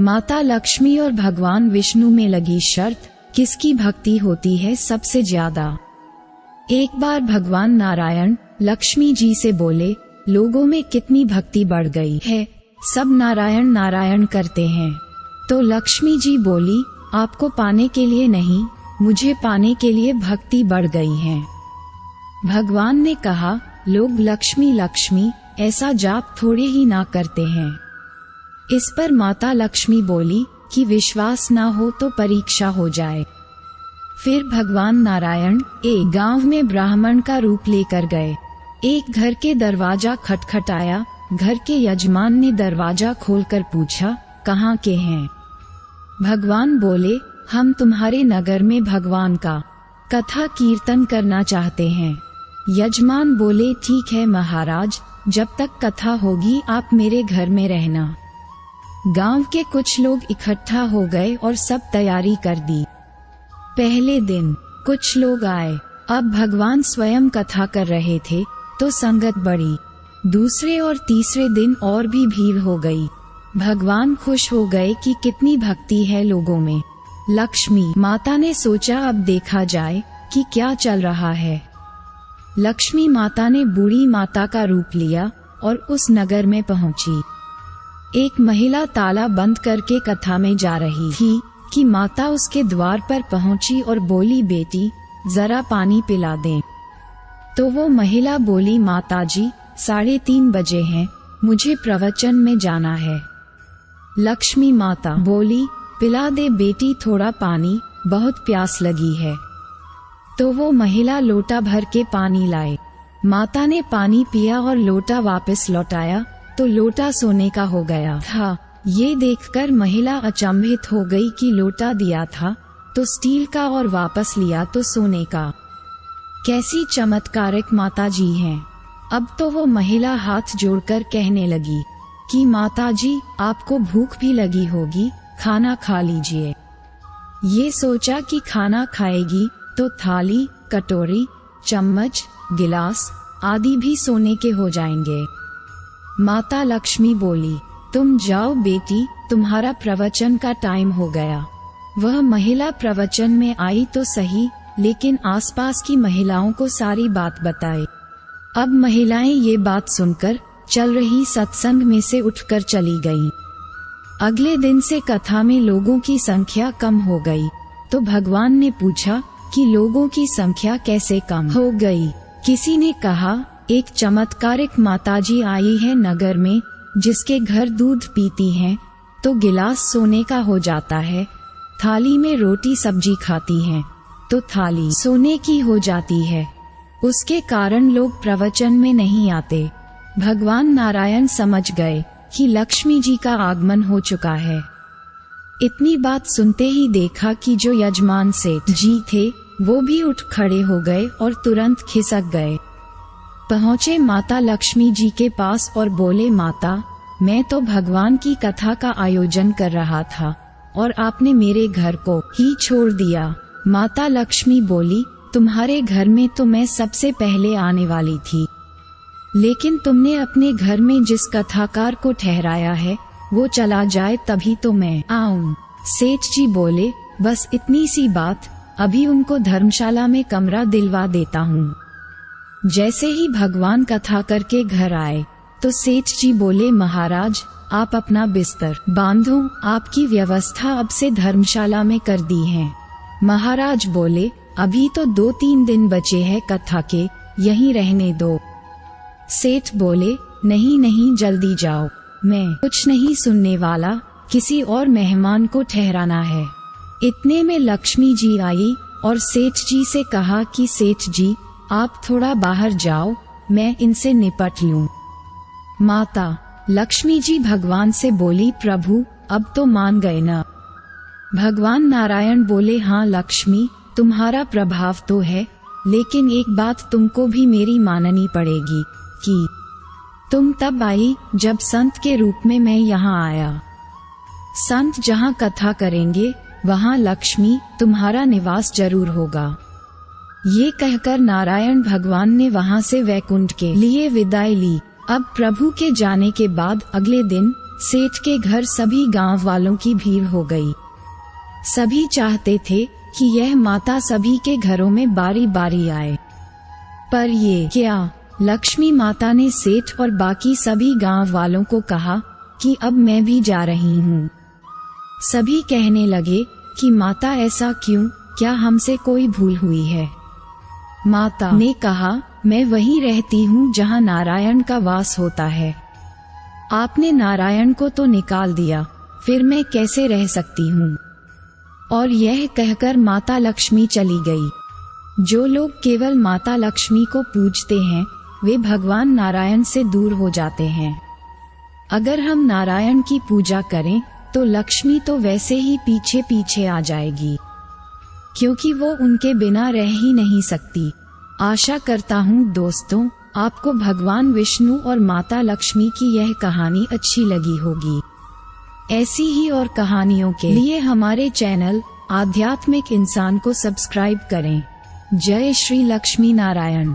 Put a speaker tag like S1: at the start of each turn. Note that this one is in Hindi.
S1: माता लक्ष्मी और भगवान विष्णु में लगी शर्त, किसकी भक्ति होती है सबसे ज्यादा। एक बार भगवान नारायण लक्ष्मी जी से बोले, लोगों में कितनी भक्ति बढ़ गई है, सब नारायण नारायण करते हैं। तो लक्ष्मी जी बोली, आपको पाने के लिए नहीं, मुझे पाने के लिए भक्ति बढ़ गई है। भगवान ने कहा, लोग लक्ष्मी लक्ष्मी ऐसा जाप थोड़े ही ना करते हैं। इस पर माता लक्ष्मी बोली कि विश्वास ना हो तो परीक्षा हो जाए। फिर भगवान नारायण एक गांव में ब्राह्मण का रूप लेकर गए। एक घर के दरवाजा खटखटाया। घर के यजमान ने दरवाजा खोलकर पूछा, कहाँ के हैं? भगवान बोले, हम तुम्हारे नगर में भगवान का कथा कीर्तन करना चाहते हैं। यजमान बोले, ठीक है महाराज, जब तक कथा होगी आप मेरे घर में रहना। गांव के कुछ लोग इकट्ठा हो गए और सब तैयारी कर दी। पहले दिन कुछ लोग आए। अब भगवान स्वयं कथा कर रहे थे तो संगत बढ़ी। दूसरे और तीसरे दिन और भी भीड़ हो गई। भगवान खुश हो गए कि कितनी भक्ति है लोगों में। लक्ष्मी माता ने सोचा, अब देखा जाए कि क्या चल रहा है। लक्ष्मी माता ने बूढ़ी माता का रूप लिया और उस नगर में पहुंची। एक महिला ताला बंद करके कथा में जा रही थी कि माता उसके द्वार पर पहुंची और बोली, बेटी जरा पानी पिला दें। तो वो महिला बोली, माताजी 3:30 बजे हैं, मुझे प्रवचन में जाना है। लक्ष्मी माता बोली, पिला दे बेटी थोड़ा पानी, बहुत प्यास लगी है। तो वो महिला लोटा भर के पानी लाए। माता ने पानी पिया और लोटा वापस लौटाया तो लोटा सोने का हो गया था। ये देखकर महिला अचंभित हो गई कि लोटा दिया था तो स्टील का और वापस लिया तो सोने का। कैसी चमत्कारिक माता जी हैं। अब तो वो महिला हाथ जोड़कर कहने लगी कि माताजी आपको भूख भी लगी होगी, खाना खा लीजिए। ये सोचा कि खाना खाएगी तो थाली, कटोरी, चम्मच, गिलास आदि भी सोने के हो जाएंगे। माता लक्ष्मी बोली, तुम जाओ बेटी, तुम्हारा प्रवचन का टाइम हो गया। वह महिला प्रवचन में आई तो सही, लेकिन आसपास की महिलाओं को सारी बात बताई। अब महिलाएं ये बात सुनकर चल रही सत्संग में से उठकर चली गईं। अगले दिन से कथा में लोगों की संख्या कम हो गई। तो भगवान ने पूछा कि लोगों की संख्या कैसे कम हो गई। किसी ने कहा, एक चमत्कारिक माताजी आई है नगर में, जिसके घर दूध पीती हैं तो गिलास सोने का हो जाता है, थाली में रोटी सब्जी खाती हैं तो थाली सोने की हो जाती है। उसके कारण लोग प्रवचन में नहीं आते। भगवान नारायण समझ गए कि लक्ष्मी जी का आगमन हो चुका है। इतनी बात सुनते ही देखा कि जो यजमान सेठ जी थे वो भी उठ खड़े हो गए और तुरंत खिसक गए। पहुँचे माता लक्ष्मी जी के पास और बोले, माता मैं तो भगवान की कथा का आयोजन कर रहा था और आपने मेरे घर को ही छोड़ दिया। माता लक्ष्मी बोली, तुम्हारे घर में तो मैं सबसे पहले आने वाली थी, लेकिन तुमने अपने घर में जिस कथाकार को ठहराया है वो चला जाए तभी तो मैं आऊं। सेठ जी बोले, बस इतनी सी बात, अभी उनको धर्मशाला में कमरा दिलवा देता हूँ। जैसे ही भगवान कथा करके घर आए तो सेठ जी बोले, महाराज आप अपना बिस्तर बांधो, आपकी व्यवस्था अब से धर्मशाला में कर दी है। महाराज बोले, अभी तो 2-3 दिन बचे हैं कथा के, यहीं रहने दो। सेठ बोले, नहीं नहीं जल्दी जाओ, मैं कुछ नहीं सुनने वाला, किसी और मेहमान को ठहराना है। इतने में लक्ष्मी जी आई और सेठ जी से कहा कि सेठ जी आप थोड़ा बाहर जाओ, मैं इनसे निपट लूं। माता लक्ष्मी जी भगवान से बोली, प्रभु अब तो मान गए न? भगवान नारायण बोले, हाँ लक्ष्मी तुम्हारा प्रभाव तो है, लेकिन एक बात तुमको भी मेरी माननी पड़ेगी कि तुम तब आई जब संत के रूप में मैं यहाँ आया। संत जहाँ कथा करेंगे वहाँ लक्ष्मी तुम्हारा निवास जरूर होगा। ये कहकर नारायण भगवान ने वहाँ से वैकुंठ के लिए विदाई ली। अब प्रभु के जाने के बाद अगले दिन सेठ के घर सभी गांव वालों की भीड़ हो गई। सभी चाहते थे कि यह माता सभी के घरों में बारी बारी आए। पर ये क्या? लक्ष्मी माता ने सेठ और बाकी सभी गांव वालों को कहा कि अब मैं भी जा रही हूँ। सभी कहने लगे कि माता ऐसा क्यों, क्या हमसे कोई भूल हुई है? माता ने कहा, मैं वहीं रहती हूँ जहाँ नारायण का वास होता है। आपने नारायण को तो निकाल दिया, फिर मैं कैसे रह सकती हूँ? और यह कहकर माता लक्ष्मी चली गई। जो लोग केवल माता लक्ष्मी को पूजते हैं वे भगवान नारायण से दूर हो जाते हैं। अगर हम नारायण की पूजा करें तो लक्ष्मी तो वैसे ही पीछे पीछे आ जाएगी, क्योंकि वो उनके बिना रह ही नहीं सकती। आशा करता हूँ दोस्तों, आपको भगवान विष्णु और माता लक्ष्मी की यह कहानी अच्छी लगी होगी। ऐसी ही और कहानियों के लिए हमारे चैनल आध्यात्मिक इंसान को सब्सक्राइब करें। जय श्री लक्ष्मी नारायण।